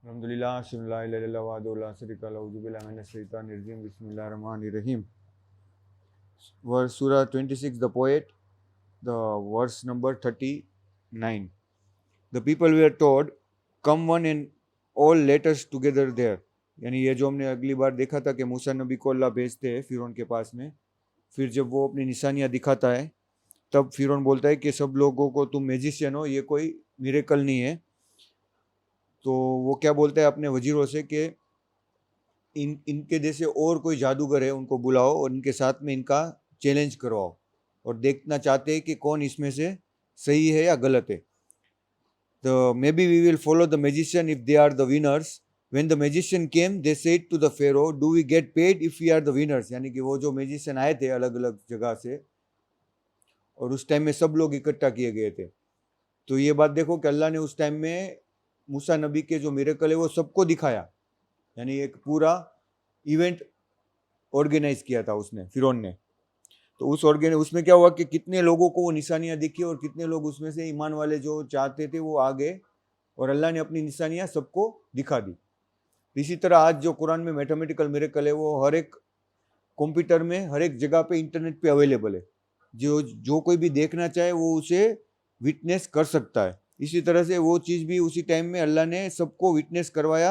अल्हम्दुलिल्लाह शुक्रिल्लाह इल्लल्लाह वहदहु ला शरीका लहु औज़ु बिल्लाहि मिनश शैतानिर रजीम बिस्मिल्लाहिर रहमानिर रहीम. Verse Surah 26, the poet, the verse number 39. The people were told, come one and all let us together there. यानी ये जो हमने अगली बार देखा था कि मूसा नबी को अल्लाह भेजते हैं फिरौन के पास में, फिर जब वो अपनी निशानियां दिखाता है तब फिरौन बोलता है कि सब लोगों को तुम मैजिशियन हो, ये कोई मिरेकल नहीं है. तो वो क्या बोलता है अपने वजीरों से कि इनके जैसे और कोई जादूगर है उनको बुलाओ और इनके साथ में इनका चैलेंज करवाओ और देखना चाहते हैं कि कौन इसमें से सही है या गलत है. तो maybe we will follow the magician if they are the winners. When the magician came they said to the Pharaoh, do we get paid if we are the winners. यानी कि वो जो मैजिशियन आए थे अलग अलग जगह से और उस टाइम में सब लोग इकट्ठा किए गए थे. तो ये बात देखो कि अल्लाह ने उस टाइम में मूसा नबी के जो मिरेकल है वो सबको दिखाया. यानी एक पूरा इवेंट ऑर्गेनाइज किया था उसने, फिरौन ने. तो उसमें क्या हुआ कि कितने लोगों को वो निशानियां दिखी और कितने लोग उसमें से ईमान वाले जो चाहते थे वो आ गए और अल्लाह ने अपनी निशानियां सबको दिखा दी. इसी तरह आज जो कुरान में मैथमेटिकल मिरेकल है वो हर एक कंप्यूटर में हर एक जगह पे इंटरनेट पे अवेलेबल है. जो जो कोई भी देखना चाहे वो उसे विटनेस कर सकता है. इसी तरह से वो चीज़ भी उसी टाइम में अल्लाह ने सबको विटनेस करवाया.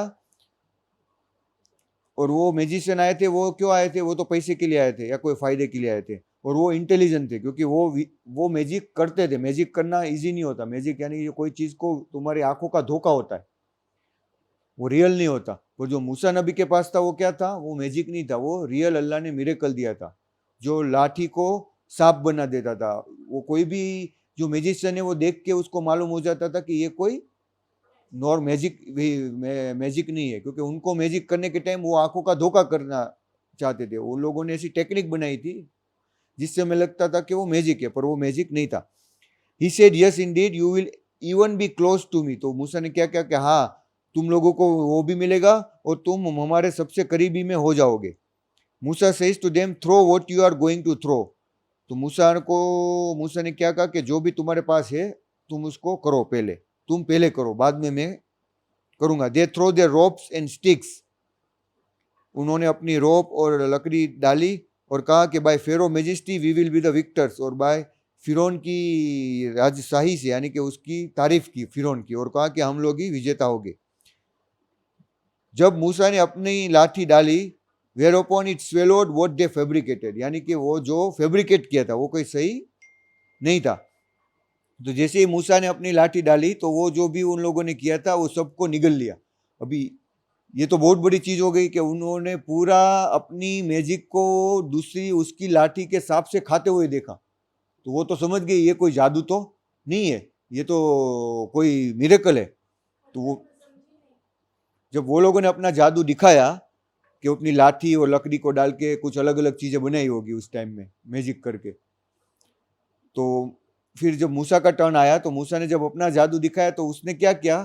और वो मैजिशियन आए थे, वो क्यों आए थे? वो तो पैसे के लिए आए थे या कोई फायदे के लिए आए थे. और वो इंटेलिजेंट थे क्योंकि वो मैजिक करते थे. मैजिक करना इजी नहीं होता. मैजिक यानी कोई चीज को तुम्हारी आंखों का धोखा होता है, वो रियल नहीं होता. और जो मूसा नबी के पास था वो क्या था? वो मैजिक नहीं था, वो रियल अल्लाह ने मिरेकल दिया था जो लाठी को सांप बना देता था. वो कोई भी जो मैजिशियन है वो देख के उसको मालूम हो जाता था कि ये कोई नॉर मैजिक नहीं है, क्योंकि उनको मैजिक करने के टाइम वो आंखों का धोखा करना चाहते थे. वो लोगों ने ऐसी टेक्निक बनाई थी जिससे हमें लगता था कि वो मैजिक है, पर वो मैजिक नहीं था. He said yes indeed you will even be close to me. तो मूसा ने क्या क्या कि हाँ, तुम लोगों को वो भी मिलेगा और तुम हमारे सबसे करीबी में हो जाओगे. Musa says to them throw what you are going to throw. तो मूसा ने क्या कहा कि जो भी तुम्हारे पास है तुम उसको करो, पहले तुम पहले करो, बाद में मैं करूंगा. They throw their ropes and sticks. उन्होंने अपनी रोप और लकड़ी डाली और कहा कि by Pharaoh majesty we will be the victors. और बाय फिरौन की राजशाही से, यानी कि उसकी तारीफ की फिरौन की, और कहा कि हम लोग ही विजेता होंगे. जब मूसा ने अपनी लाठी डाली, whereupon it swallowed what they fabricated. यानी कि वो जो फैब्रिकेट किया था वो कोई सही नहीं था. तो जैसे ही मूसा ने अपनी लाठी डाली तो वो जो भी उन लोगों ने किया था वो सबको निगल लिया. अभी ये तो बहुत बड़ी चीज हो गई कि उन्होंने पूरा अपनी मैजिक को दूसरी उसकी लाठी के सांप से खाते हुए देखा. तो वो तो समझ गए ये कोई जादू तो नहीं है, ये तो कोई मिरेकल है. तो वो जब वो लोगों ने अपना जादू दिखाया कि अपनी लाठी और लकड़ी को डाल के कुछ अलग अलग चीजें बनाई होगी उस टाइम में मैजिक करके, तो फिर जब मूसा का टर्न आया तो मूसा ने जब अपना जादू दिखाया तो उसने क्या किया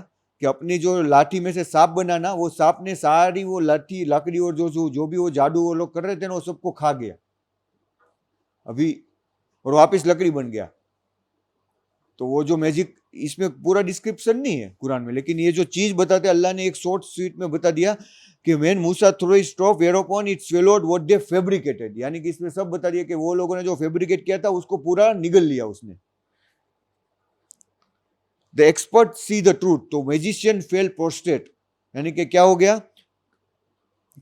कि अपनी जो लाठी में से सांप बनाना, वो सांप ने सारी वो लाठी लकड़ी और जो भी वो जादू वो लोग कर रहे थे ना वो सबको खा गया अभी, और वापस लकड़ी बन गया. तो वो जो मैजिक, इसमें पूरा डिस्क्रिप्शन नहीं है कुरान में, लेकिन ये जो चीज बताते अल्लाह ने एक शॉर्ट स्वीट में बता दिया कि when Musa throw his staff whereupon it swallowed what they fabricated. यानी कि इसमें सब बता दिया कि वो लोगों ने जो फैब्रिकेट किया था उसको पूरा निगल लिया उसने. The expert see the truth. तो मैजिशियन फेल प्रोस्ट्रेट. यानी कि क्या हो गया?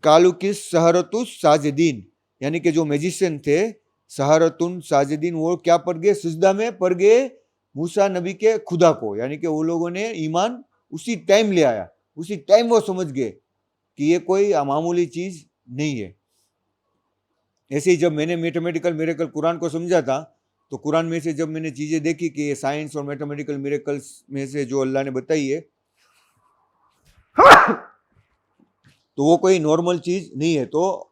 कालू किस सहरतुस साजिदीन. यानी कि जो मैजिशियन थे सहरतुन साजिदीन, वो क्या पड़ गए? सजदा में पड़ गए मूसा नबी के खुदा को. यानी कि वो लोगों ने ईमान उसी टाइम ले आया, उसी टाइम वो समझ गए कि ये कोई मामूली चीज नहीं है. ऐसे ही जब मैंने मैथमेटिकल मिरेकल कुरान को समझा था तो कुरान में से जब मैंने चीजें देखी कि ये साइंस और मैथमेटिकल मिरेकल्स में से जो अल्लाह ने बताई है तो वो कोई नॉर्मल चीज नहीं है. तो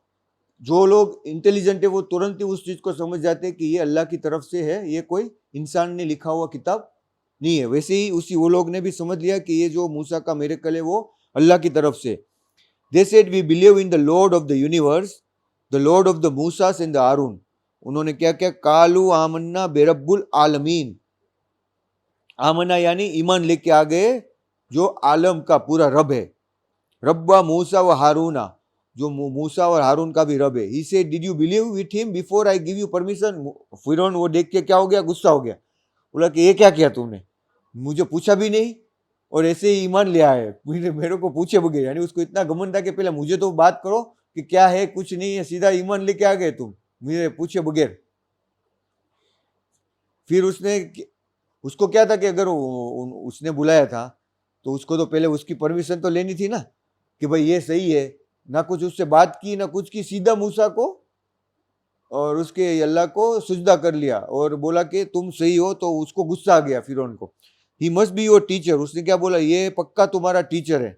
जो लोग इंटेलिजेंट है वो तुरंत ही उस चीज को समझ जाते हैं कि ये अल्लाह की तरफ से है, ये कोई इंसान ने लिखा हुआ किताब नहीं है. वैसे ही उसी वो लोग ने भी समझ लिया कि ये जो मूसा का मिरेकल है वो अल्लाह की तरफ से. They said we believe in the lord of the universe, the lord of the Musa's and the Harun. उन्होंने क्या क्या? कालू आमन्ना बेरब्बुल आलमीन. आमन्ना यानी ईमान लेके आ गए जो आलम का पूरा रब है. रब्बा मूसा व हारूना, जो मूसा और हारून का भी रब है। He said did you believe with him before I give you permission. फिरौन वो देख के क्या हो गया, गुस्सा हो गया, बोला कि ये क्या किया तुमने, मुझे पूछा भी नहीं और ऐसे ही ईमान ले आए, मेरे को पूछे बगैर। यानी उसको इतना घमंड था कि पहले मुझे तो बात करो कि क्या है, कुछ नहीं है, सीधा ईमान लेके आ गए तुम मुझे पूछे बगैर। फिर उसको क्या था कि अगर उसने बुलाया था तो उसको तो पहले उसकी परमिशन तो लेनी थी ना, कि भाई ये सही है। ना कुछ उससे बात की ना कुछ की, सीधा मूसा को और उसके अल्लाह को सुजदा कर लिया और बोला कि तुम सही हो। तो उसको गुस्सा आ गया फिरौन को। He must be your teacher. उसने क्या बोला, ये पक्का तुम्हारा टीचर है,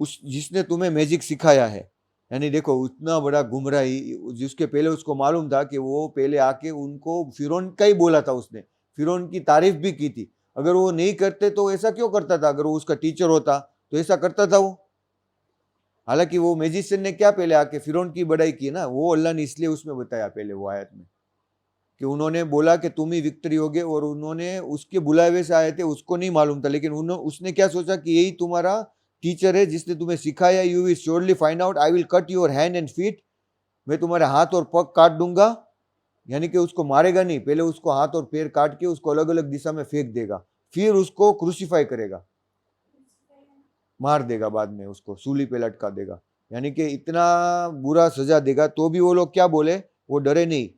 उस जिसने तुम्हें मैजिक सिखाया है। यानी देखो इतना बड़ा गुमराही, जिसके पहले उसको मालूम था कि वो पहले आके उनको फिरौन का ही बोला था, उसने फिरौन की तारीफ भी की थी। अगर वो नहीं करते तो ऐसा क्यों करता था, अगर वो उसका टीचर होता तो ऐसा करता था वो। हालांकि वो मैजिशियन ने क्या पहले आके फिरौन की बड़ाई की ना, वो अल्लाह ने इसलिए उसमें बताया पहले वो आयत में, कि उन्होंने बोला कि तुम ही विक्ट्री होगे, और उन्होंने उसके बुलावे से आए थे, उसको नहीं मालूम था, लेकिन उसने क्या सोचा कि यही तुम्हारा टीचर है जिसने तुम्हें सिखाया। You will surely find out, I will cut your hand and feet. मैं तुम्हारे हाथ और पग काट दूंगा। यानी कि उसको मारेगा नहीं, पहले उसको हाथ और पैर काट के उसको अलग अलग दिशा में फेंक देगा, फिर उसको क्रूसीफाई करेगा, मार देगा, बाद में उसको सूली पे लटका देगा। यानी कि इतना बुरा सजा देगा। तो भी वो लोग क्या बोले, वो डरे नहीं।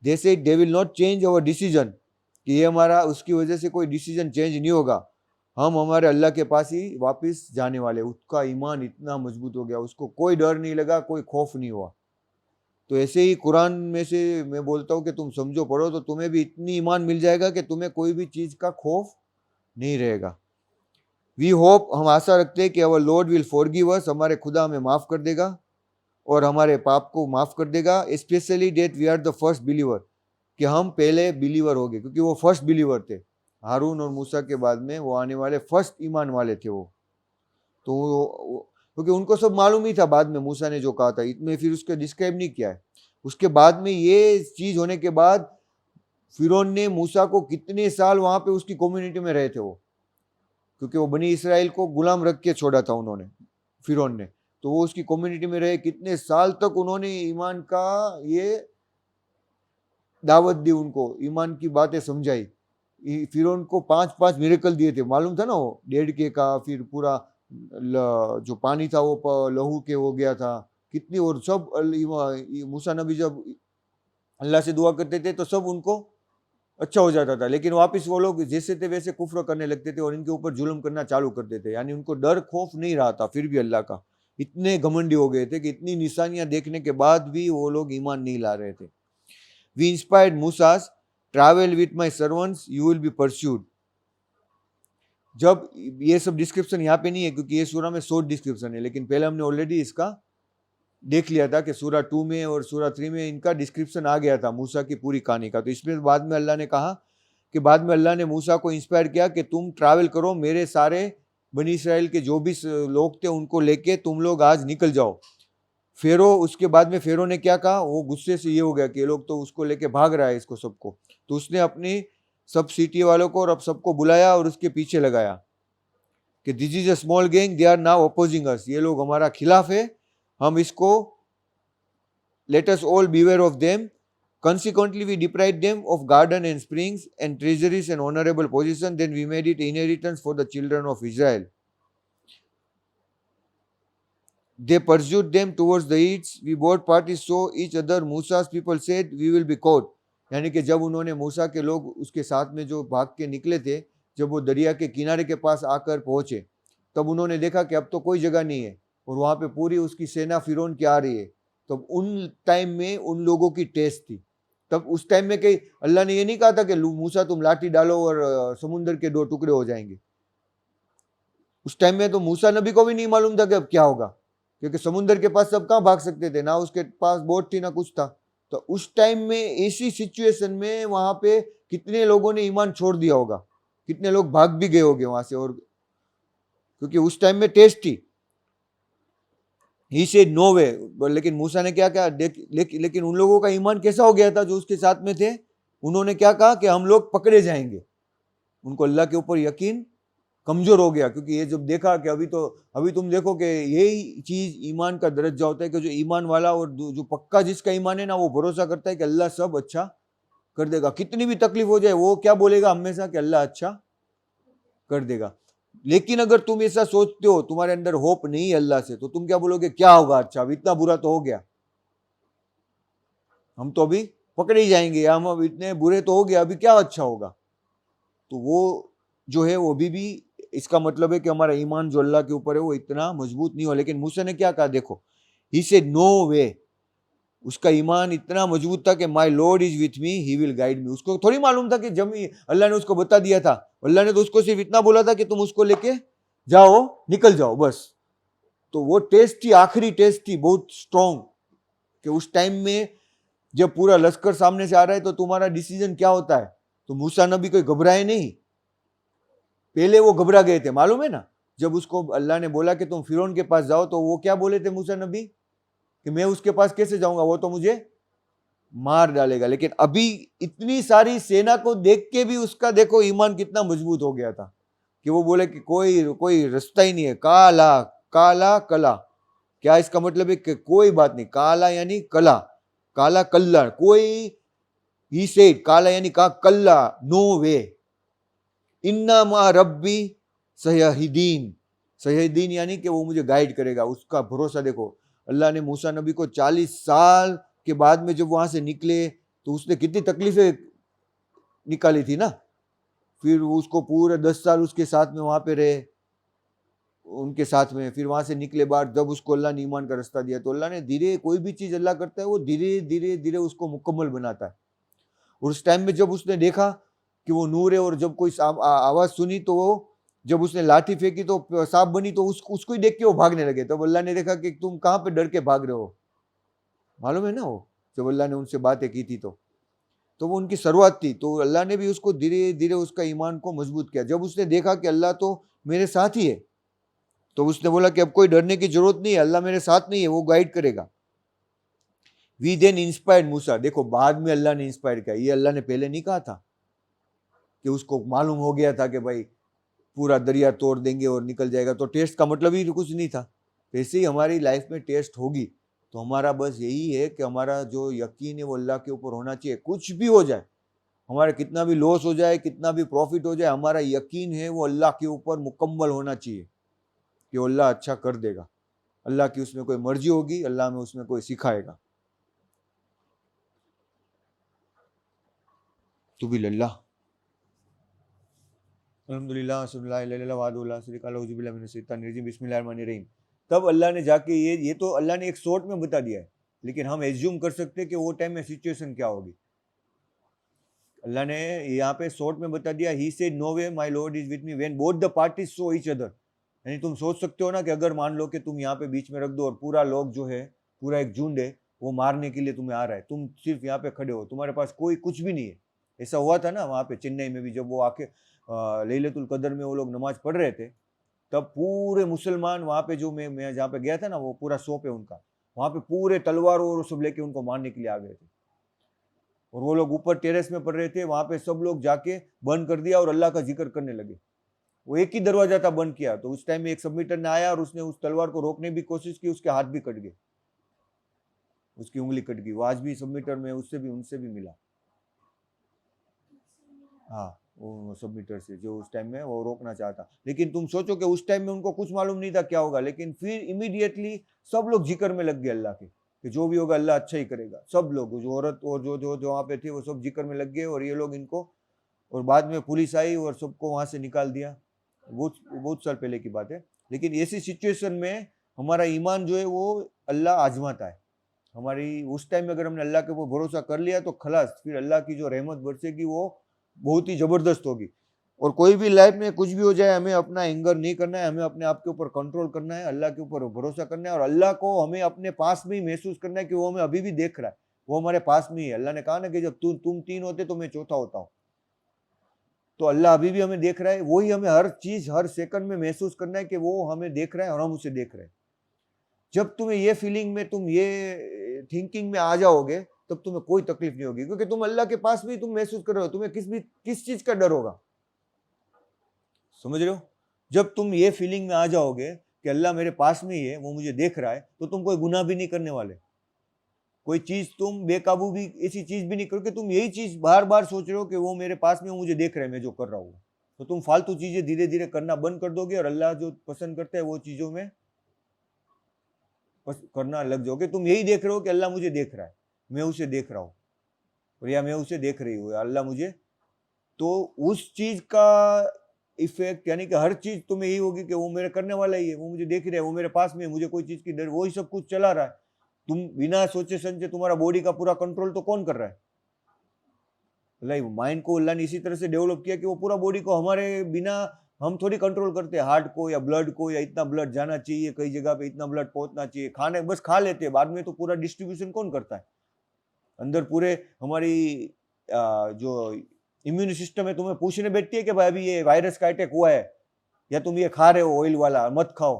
जैसे they will not change our decision, कि ये हमारा उसकी वजह से कोई डिसीजन चेंज नहीं होगा, हम हमारे अल्लाह के पास ही वापस जाने वाले। उसका ईमान इतना मजबूत हो गया, उसको कोई डर नहीं लगा, कोई खौफ नहीं हुआ। तो ऐसे ही कुरान में से मैं बोलता हूँ कि तुम समझो, पढ़ो, तो तुम्हें भी इतनी ईमान मिल जाएगा कि तुम्हें कोई भी चीज का खौफ नहीं रहेगा। वी होप, हम आशा रखते हैं कि अवर लॉर्ड विल फॉरगिव अस, हमारे खुदा हमें माफ कर देगा और हमारे पाप को माफ कर देगा। Specially that we are the first believer, कि हम पहले बिलीवर हो गए, क्योंकि वो फर्स्ट बिलीवर थे। हारून और मूसा के बाद में वो आने वाले फर्स्ट ईमान वाले थे वो। तो क्योंकि उनको सब मालूम ही था बाद में मूसा ने जो कहा था, इतने फिर उसके डिस्क्राइब नहीं किया है। उसके बाद में ये चीज होने के बाद फिरौन ने मूसा को कितने साल वहां पे उसकी कम्युनिटी में रहे थे वो, क्योंकि वो बनी इसराइल को गुलाम रख के छोड़ा था उन्होंने, फिरौन ने। तो वो उसकी कम्युनिटी में रहे, कितने साल तक उन्होंने ईमान का ये दावत दी, उनको ईमान की बातें समझाई। फिरौन को 5-5 मिरेकल दिए थे, मालूम था ना, वो 1.5 का, फिर पूरा जो पानी था वो लहू के हो गया था कितनी, और सब मूसा नबी जब अल्लाह से दुआ करते थे तो सब उनको अच्छा हो जाता था। लेकिन वापस वो लोग जैसे थे वैसे कुफ्र करने लगते थे और इनके ऊपर जुल्म करना चालू करते थे। यानी उनको डर खौफ नहीं रहा था फिर भी अल्लाह का। इतने घमंडी हो गए थे कि इतनी निशानियां देखने के बाद भी वो लोग ईमान नहीं ला रहे थे। We inspired Musa's, travel with my servants, you will be pursued. जब ये सब डिस्क्रिप्शन यहाँ पे नहीं है क्योंकि ये सूरा में शॉर्ट डिस्क्रिप्शन है, लेकिन पहले हमने ऑलरेडी इसका देख लिया था कि सूरा 2 में और सूरा 3 में इनका डिस्क्रिप्शन आ गया था मूसा की पूरी कहानी का। तो इसमें बाद में अल्लाह ने कहा कि बाद में अल्लाह ने मूसा को इंस्पायर किया कि तुम ट्रैवल करो, मेरे सारे बनी इसराइल के जो भी लोग थे उनको लेके तुम लोग आज निकल जाओ। फेरो, उसके बाद में फेरो ने क्या कहा, वो गुस्से से ये हो गया कि ये लोग तो उसको लेके भाग रहा है इसको सबको। तो उसने अपनी सब सिटी वालों को और अब सबको बुलाया और उसके पीछे लगाया कि this is a small gang, they are now opposing us, ये लोग हमारा खिलाफ है, हम इसको, let us all beware of them. Consequently, we deprived them of garden and springs and treasuries and honorable position. Then we made it inheritance for the children of Israel. They pursued them towards the east. We both parties saw each other. Musa's people said, we will be caught. यानी कि जब उन्होंने मूसा के लोग उसके साथ में जो भाग के निकले थे, जब वो दरिया के किनारे के पास आकर पहुंचे, तब उन्होंने देखा कि अब तो कोई जगह नहीं है और वहां पे पूरी उसकी सेना फिरौन की आ रही है। तब उन टाइम में उन लोगों की टेस्ट थी। तब उस टाइम में कहीं अल्लाह ने ये नहीं कहा था कि मूसा तुम लाठी डालो और समुद्र के 2 टुकड़े हो जाएंगे। उस टाइम में तो मूसा नबी को भी नहीं मालूम था कि अब क्या होगा, क्योंकि समुद्र के पास सब कहाँ भाग सकते थे, ना उसके पास बोट थी ना कुछ था। तो उस टाइम में ऐसी सिचुएशन में वहां पे कितने लोगों ने ईमान छोड़ दिया होगा, कितने लोग भाग भी गए होंगे वहां से। और क्योंकि उस टाइम में टेस्ट थी, ही सेड नो वे। लेकिन मूसा ने क्या कहा, लेकिन उन लोगों का ईमान कैसा हो गया था जो उसके साथ में थे, उन्होंने क्या कहा कि हम लोग पकड़े जाएंगे। उनको अल्लाह के ऊपर यकीन कमजोर हो गया, क्योंकि ये जब देखा कि अभी तुम देखो कि यही चीज ईमान का दर्जा होता है कि जो ईमान वाला और जो पक्का जिसका ईमान है ना, वो भरोसा करता है कि अल्लाह सब अच्छा कर देगा, कितनी भी तकलीफ हो जाए वो क्या बोलेगा हमेशा कि अल्लाह अच्छा कर देगा। लेकिन अगर तुम ऐसा सोचते हो, तुम्हारे अंदर होप नहीं है अल्लाह से, तो तुम क्या बोलोगे, क्या होगा अच्छा, अब इतना बुरा तो हो गया, हम तो अभी पकड़े ही जाएंगे, हम अब इतने बुरे तो हो गया, अभी क्या अच्छा होगा। तो वो जो है वो भी इसका मतलब है कि हमारा ईमान जो अल्लाह के ऊपर है वो इतना मजबूत नहीं हो। लेकिन मूसा ने क्या कहा, देखो, ही सेड नो वे, उसका ईमान इतना मजबूत था कि my lord is with me, he will guide me. उसको थोड़ी मालूम था कि जब अल्लाह ने उसको बता दिया था, अल्लाह ने तो उसको सिर्फ इतना बोला था कि तुम उसको लेके जाओ, निकल जाओ, बस। तो वो टेस्ट थी, आखिरी टेस्ट थी, बहुत स्ट्रॉन्ग, कि उस टाइम में जब पूरा लश्कर सामने से आ रहा है तो तुम्हारा डिसीजन क्या होता है। तो मूसा नबी कोई घबराए नहीं, पहले वो घबरा गए थे, मालूम है ना, जब उसको अल्लाह ने बोला कि तुम फिरौन के पास जाओ, तो वो क्या बोले थे मूसा नबी, कि मैं उसके पास कैसे जाऊंगा, वो तो मुझे मार डालेगा। लेकिन अभी इतनी सारी सेना को देख के भी उसका देखो ईमान कितना मजबूत हो गया था, कि वो बोले कि कोई कोई रास्ता ही नहीं है, काला काला कला। क्या इसका मतलब है कि कोई बात नहीं, काला यानी कला, काला कल्ला, कोई, ही सेड, काला यानी का कल्ला, नो वे, इन्ना मा रब्बी सयहिदीन, सयहिदीन यानी कि वो मुझे गाइड करेगा, उसका भरोसा देखो। अल्लाह ने मूसा नबी को 40 साल के बाद में जब वहां से निकले, तो उसने कितनी तकलीफें निकाली थी ना, फिर उसको पूरे 10 साल उसके साथ में वहां पे रहे, उनके साथ में, फिर वहां से निकले बाद जब उसको अल्लाह ने ईमान का रास्ता दिया, तो अल्लाह ने धीरे, कोई भी चीज अल्लाह करता है वो धीरे धीरे धीरे उसको मुकम्मल बनाता है। और उस टाइम में जब उसने देखा कि वो नूर है, और जब कोई आवाज सुनी, तो वो जब उसने लाठी फेंकी तो सांप बनी, तो उसको ही देख के वो भागने लगे। तब अल्लाह ने देखा कि तुम कहाँ पे डर के भाग रहे हो, मालूम है ना, वो जब अल्लाह ने उनसे बातें की थी, तो वो उनकी शुरुआत थी। तो अल्लाह ने भी उसको धीरे धीरे उसका ईमान को मजबूत किया। जब उसने देखा कि अल्लाह तो मेरे साथ ही है, तो उसने बोला कि अब कोई डरने की जरूरत नहीं है, अल्लाह मेरे साथ नहीं है, वो गाइड करेगा। वी देन इंस्पायर्ड मूसा, देखो बाद में अल्लाह ने इंस्पायर किया, ये अल्लाह ने पहले नहीं कहा था, कि उसको मालूम हो गया था कि भाई पूरा दरिया तोड़ देंगे और निकल जाएगा, तो टेस्ट का मतलब ही कुछ नहीं था। ऐसे ही हमारी लाइफ में टेस्ट होगी, तो हमारा बस यही है कि हमारा जो यकीन है वो अल्लाह के ऊपर होना चाहिए। कुछ भी हो जाए, हमारा कितना भी लॉस हो जाए, कितना भी प्रॉफिट हो जाए, हमारा यकीन है वो अल्लाह के ऊपर मुकम्मल होना चाहिए, कि अल्लाह अच्छा कर देगा, अल्लाह की उसमें कोई मर्जी होगी, अल्लाह में उसमें कोई सिखाएगा। तो भी अल्लाह बिस्मिल्लाहिर्रहमानिर्रहीम। तब अल्लाह ने जाके ये तो अल्लाह ने एक शॉर्ट में बता दिया है, लेकिन हम एज्यूम कर सकते हैं कि वो टाइम में सिचुएशन क्या होगी। अल्लाह ने यहाँ पे शॉर्ट में बता दिया, he said no way my lord is with me when both the parties saw each other. यानी तुम सोच सकते हो ना कि अगर मान लो कि तुम यहाँ पे बीच में रख दो और पूरा लोग जो है, पूरा एक झुंड है, वो मारने के लिए तुम्हें आ रहा है, तुम सिर्फ यहाँ पे खड़े हो, तुम्हारे पास कोई कुछ भी नहीं है। ऐसा हुआ था ना वहाँ पे चेन्नई में भी, जब वो आके लैलतुल कदर में वो लोग नमाज पढ़ रहे थे, तब पूरे मुसलमान वहाँ पे, जो मैं जहाँ पे गया था ना, वो पूरा शॉप है उनका, वहाँ पे पूरे तलवारों और सब लेके उनको मारने के लिए आ गए थे। और वो लोग ऊपर टेरेस में पढ़ रहे थे, वहां पे सब लोग जाके बंद कर दिया और अल्लाह का जिक्र करने लगे। वो एक ही दरवाजा था बंद किया, तो उस टाइम में एक सबमिटर ने आया और उसने उस तलवार को रोकने की कोशिश की, उसके हाथ भी कट गए, उसकी उंगली कट गई। वो आज भी सबमिटर में उनसे भी मिला। हाँ, वो सबमिटर से जो उस टाइम में वो रोकना चाहता। लेकिन तुम सोचो कि उस टाइम में उनको कुछ मालूम नहीं था क्या होगा, लेकिन फिर इमीडिएटली सब लोग जिक्र में लग गए अल्लाह के, कि जो भी होगा अल्लाह अच्छा ही करेगा। सब लोग, जो औरत और जो वहाँ पे थे, वो सब जिक्र में लग गए, और ये लोग इनको, और बाद में पुलिस आई और सबको वहां से निकाल दिया। बहुत बहुत साल पहले की बात है। लेकिन ऐसी सिचुएशन में हमारा ईमान जो है वो अल्लाह आजमाता है। हमारी उस टाइम में अगर हमने अल्लाह के ऊपर भरोसा कर लिया तो खलास, फिर अल्लाह की जो रहमत बरसेगी वो बहुत ही जबरदस्त होगी। और कोई भी लाइफ में कुछ भी हो जाए, हमें अपना एंगर नहीं करना है, हमें अपने आप के ऊपर कंट्रोल करना है, अल्लाह के ऊपर भरोसा करना है, और अल्लाह को हमें अपने पास में ही महसूस करना है कि वो हमें अभी भी देख रहा है, वो हमारे पास में ही है। अल्लाह ने कहा ना कि जब तुम तीन होते तो मैं चौथा होता हूँ। तो अल्लाह अभी भी हमें देख रहा है, वही हमें हर चीज हर सेकंड में महसूस करना है कि वो हमें देख रहा है और हम उसे देख रहे हैं। जब तुम्हें ये फीलिंग में, तुम ये थिंकिंग में आ जाओगे, तब तुम्हें कोई तकलीफ नहीं होगी, क्योंकि तुम अल्लाह के पास भी तुम महसूस कर रहे हो, तुम्हें किस चीज का डर होगा, समझ रहे हो। जब तुम ये फीलिंग में आ जाओगे कि अल्लाह मेरे पास में ही है, वो मुझे देख रहा है, तो तुम कोई गुनाह भी नहीं करने वाले। कोई चीज तुम बेकाबू भी ऐसी चीज भी नहीं करोगे, तुम यही चीज बार बार सोच रहे हो कि वो मेरे पास में, वो मुझे देख रहा है मैं जो कर रहा हूँ। तो तुम फालतू चीजें धीरे धीरे करना बंद कर दोगे और अल्लाह जो पसंद करता है वो चीजों में करना लग जाओगे। तुम यही देख रहे हो कि अल्लाह मुझे देख रहा है, मैं उसे देख रहा हूँ, और या मैं उसे देख रही हूँ, अल्लाह मुझे, तो उस चीज का इफेक्ट, यानी कि हर चीज तुम्हें यही होगी कि वो मेरे करने वाला ही है, वो मुझे देख रहा है, वो मेरे पास में है, मुझे कोई चीज की डर, वो ही सब कुछ चला रहा है। तुम बिना सोचे समझे, तुम्हारा बॉडी का पूरा कंट्रोल तो कौन कर रहा है? माइंड को अल्लाह ने इसी तरह से डेवलप किया कि वो पूरा बॉडी को हमारे बिना, हम थोड़ी कंट्रोल करते हैं हार्ट को या ब्लड को, या इतना ब्लड जाना चाहिए कई जगह पे, इतना ब्लड पहुंचना चाहिए, खाने बस खा लेते हैं, बाद में तो पूरा डिस्ट्रीब्यूशन कौन करता है? अंदर पूरे हमारी जो इम्यून सिस्टम है तुम्हें पूछने बैठती है कि भाई अभी ये वायरस का अटैक हुआ है, या तुम ये खा रहे हो ऑयल वाला, मत खाओ।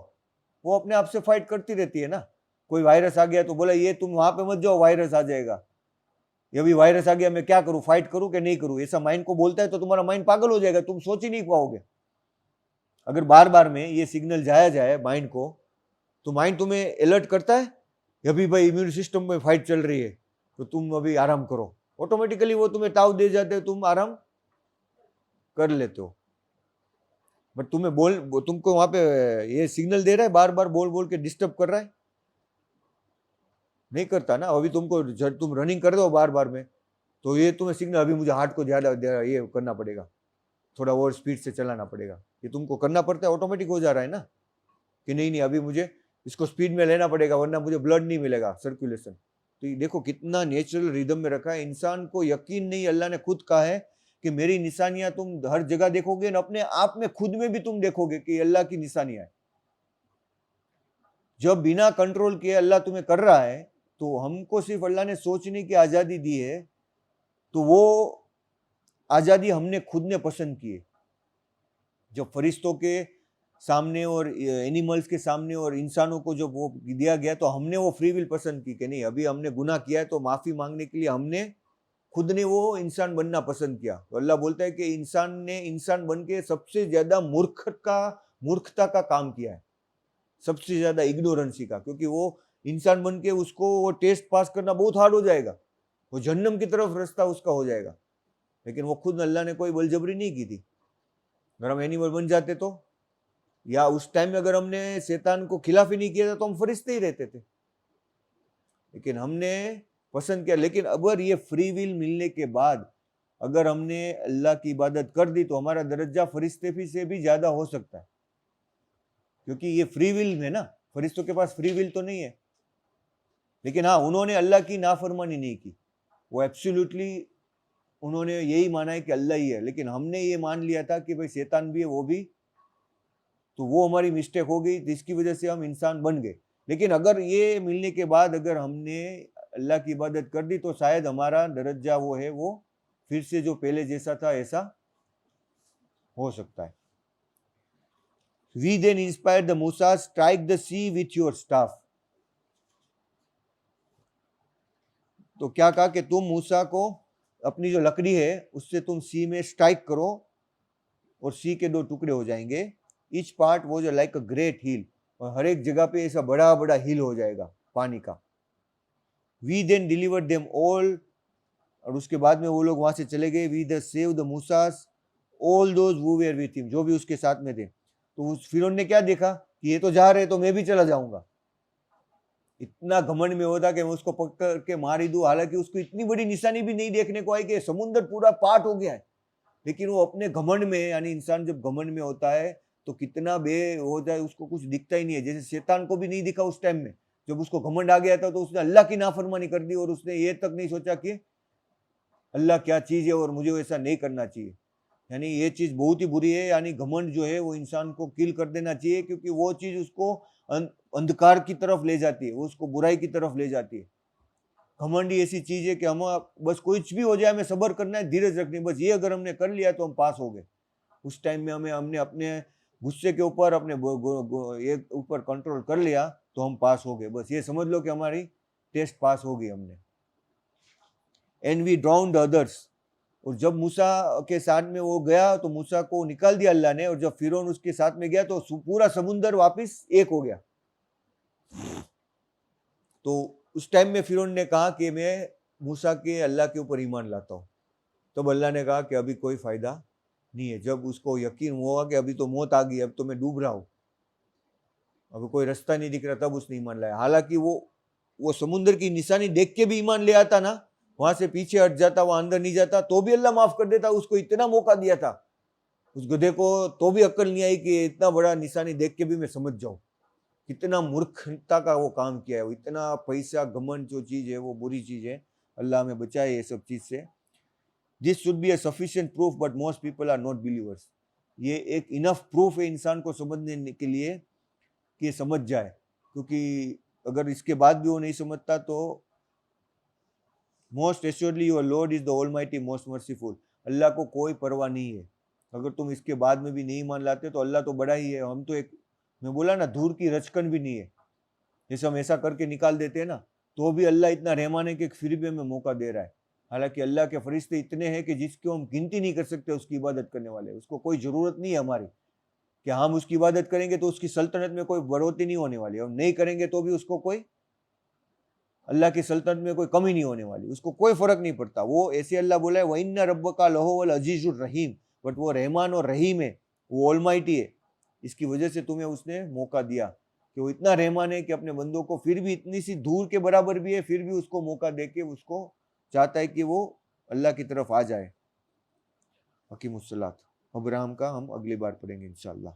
वो अपने आप से फाइट करती रहती है ना। कोई वायरस आ गया तो बोला ये तुम वहां पे मत जाओ, वायरस आ जाएगा। ये अभी वायरस आ गया, मैं क्या करूं, फाइट करूं कि नहीं करूं? ऐसा माइंड को बोलता है तो तुम्हारा माइंड पागल हो जाएगा, तुम सोच ही नहीं पाओगे। अगर बार बार में ये सिग्नल जाया जाए माइंड को, तो माइंड तुम्हें अलर्ट करता है, अभी भाई इम्यून सिस्टम में फाइट चल रही है, तो तुम अभी आराम करो। ऑटोमेटिकली वो तुम्हें ताव दे जाते हो, तुम आराम कर लेते हो। बट तुमको वहां पे ये सिग्नल दे रहा है, बार बार बोल बोल के डिस्टर्ब कर रहा है? नहीं करता ना। अभी तुमको जब तुम रनिंग कर रहे हो बार बार में, तो ये तुम्हें सिग्नल, अभी मुझे हार्ट को ज्यादा ये करना पड़ेगा, थोड़ा और स्पीड से चलाना पड़ेगा, ये तुमको करना पड़ता है, ऑटोमेटिक हो जा रहा है ना कि नहीं नहीं अभी मुझे इसको स्पीड में लेना पड़ेगा, वरना मुझे ब्लड नहीं मिलेगा, सर्कुलेशन। तो ये देखो कितना नेचुरल रिदम में रखा है। इंसान को यकीन नहीं, अल्लाह ने खुद कहा है कि मेरी निशानियां तुम हर जगह देखोगे, और अपने आप में खुद में भी तुम देखोगे कि अल्लाह की निशानियां है। जब बिना कंट्रोल किए अल्लाह तुम्हें कर रहा है, तो हमको सिर्फ अल्लाह ने सोचने की आजादी दी है, तो वो आजादी हमने खुद ने पसंद की है। जब फरिश्तों के सामने और एनिमल्स के सामने और इंसानों को जब वो दिया गया, तो हमने वो फ्री विल पसंद की कि नहीं अभी हमने गुनाह किया है, तो माफी मांगने के लिए हमने खुद ने वो इंसान बनना पसंद किया। तो अल्लाह बोलता है कि इंसान ने इंसान बन के सबसे ज्यादा मूर्खता का काम किया है, सबसे ज्यादा इग्नोरेंसी का, क्योंकि वो इंसान बन के उसको वो टेस्ट पास करना बहुत हार्ड हो जाएगा, वो जहन्नम की तरफ रास्ता उसका हो जाएगा। लेकिन वो खुद अल्लाह ने कोई बलजबरी नहीं की थी। अगर हम एनिमल बन जाते तो, या उस टाइम में अगर हमने शैतान को खिलाफ ही नहीं किया था, तो हम फरिश्ते ही रहते थे। लेकिन हमने पसंद किया। लेकिन अगर ये फ्री विल मिलने के बाद अगर हमने अल्लाह की इबादत कर दी, तो हमारा दर्जा फरिश्ते से भी ज्यादा हो सकता है, क्योंकि ये फ्री विल में ना, फरिश्तों के पास फ्री विल तो नहीं है। लेकिन हाँ, उन्होंने अल्लाह की नाफरमानी नहीं की, वो एब्सोल्युटली उन्होंने यही माना है कि अल्लाह ही है। लेकिन हमने ये मान लिया था कि भाई शैतान भी है, वो भी, तो वो हमारी मिस्टेक हो गई, जिसकी वजह से हम इंसान बन गए। लेकिन अगर ये मिलने के बाद अगर हमने अल्लाह की इबादत कर दी, तो शायद हमारा दर्जा वो है, वो फिर से जो पहले जैसा था ऐसा हो सकता है। We then inspired the Musa, strike the sea with your staff. तो क्या कहा कि तुम मूसा को अपनी जो लकड़ी है उससे तुम सी में स्ट्राइक करो, और सी के दो टुकड़े हो जाएंगे। ईच पार्ट वो जो लाइक अ ग्रेट हिल, और हर एक जगह पे ऐसा बड़ा बड़ा हिल हो जाएगा पानी का। We then delivered them all, और उसके बाद में वो लोग वहां से चले गए। We the saved the Musa's all those who were with him, जो भी उसके साथ में थे। तो उस फिरौन ने क्या देखा कि ये तो जा रहे, तो मैं भी चला जाऊंगा। इतना घमंड में होता कि मैं उसको पकड़ के मार ही दूं। हालांकि उसको इतनी बड़ी निशानी भी नहीं देखने को आई कि समुद्र पूरा पाट हो गया है, लेकिन वो अपने घमंड में, यानी इंसान जब घमंड में होता है तो कितना बे हो जाए, उसको कुछ दिखता ही नहीं है। जैसे शैतान को भी नहीं दिखा उस टाइम में, जब उसको घमंड आ गया था, तो उसने अल्लाह की नाफरमानी कर दी, और उसने ये तक नहीं सोचा कि अल्लाह क्या चीज है और मुझे ऐसा नहीं करना चाहिए। यानी ये चीज बहुत ही बुरी है। यानी घमंड जो है वो इंसान को किल कर देना चाहिए, क्योंकि वो चीज उसको अंधकार की तरफ ले जाती है, वो उसको बुराई की तरफ ले जाती है। घमंड ऐसी चीज है कि हम बस कुछ भी हो जाए, हमें सब्र करना है, धीरज रखनी है, बस ये अगर हमने कर लिया तो हम पास हो गए। उस टाइम में हमने अपने गुस्से के ऊपर, अपने ये ऊपर कंट्रोल कर लिया, तो हम पास हो गए। बस ये समझ लो कि हमारी टेस्ट पास हो गई हमने। एंड वी ड्राउन्ड अदर्स, और जब मूसा के साथ में वो गया तो मूसा को निकाल दिया अल्लाह ने, और जब फिरौन उसके साथ में गया तो पूरा समुंदर वापस एक हो गया। तो उस टाइम में फिरौन ने कहा कि मैं मूसा के अल्लाह के ऊपर ईमान लाता हूँ। तब अल्लाह ने कहा कि अभी कोई फायदा नहीं है। जब उसको यकीन हुआ कि अभी तो मौत आ गई, अब तो मैं डूब रहा हूँ, अभी कोई रास्ता नहीं दिख रहा, तब उसने ईमान लाया। हालांकि वो समुद्र की निशानी देख के भी ईमान ले आता ना, वहां से पीछे हट जाता, वहां अंदर नहीं जाता, तो भी अल्लाह माफ कर देता। उसको इतना मौका दिया था उस गधे को, तो भी अक्ल नहीं आई कि इतना बड़ा निशानी देख के भी मैं समझ जाऊं। कितना मूर्खता का वो काम किया है। वो इतना पैसा घमंड जो चीज है वो बुरी चीज है। अल्लाह हमें बचाए ये सब चीज से। This should be a sufficient proof but most people are not believers. ये एक इनफ प्रूफ है इंसान को समझने के लिए कि ये समझ जाए, क्योंकि अगर इसके बाद भी वो नहीं समझता तो most assuredly your lord is the almighty most merciful. Allah को कोई परवाह नहीं है। अगर तुम इसके बाद में भी नहीं मान लाते तो अल्लाह तो बड़ा ही है। हम तो एक, मैं बोला ना, धूल की रचकन भी नहीं है। जैसे हम ऐसा करके निकाल देते हैं ना, तो भी अल्लाह इतना रहमान है कि फिर भी हमें मौका दे रहा है। हालांकि अल्लाह के फरिश्ते इतने हैं कि जिसको हम गिनती नहीं कर सकते उसकी इबादत करने वाले। उसको कोई जरूरत नहीं है हमारी कि हम उसकी इबादत करेंगे तो उसकी सल्तनत में कोई बढ़ोतरी नहीं होने वाली, और नहीं करेंगे तो भी उसको कोई, अल्लाह की सल्तनत में कोई कमी नहीं होने वाली। उसको कोई फर्क नहीं पड़ता। वो ऐसे अल्लाह बोला है, वइन्ना रब्बका लहुवल अजीजुर रहीम, बट वो रहमान और रहीम है, वो ऑलमाइटी है। इसकी वजह से तुम्हें उसने मौका दिया कि वो इतना रहमान है कि अपने बंदों को, फिर भी इतनी सी धूल के बराबर भी है, फिर भी उसको मौका देके उसको चाहता है कि वो अल्लाह की तरफ आ जाए। हकीमुस्सलात अब्राहम का हम अगली बार पढ़ेंगे इंशाअल्लाह।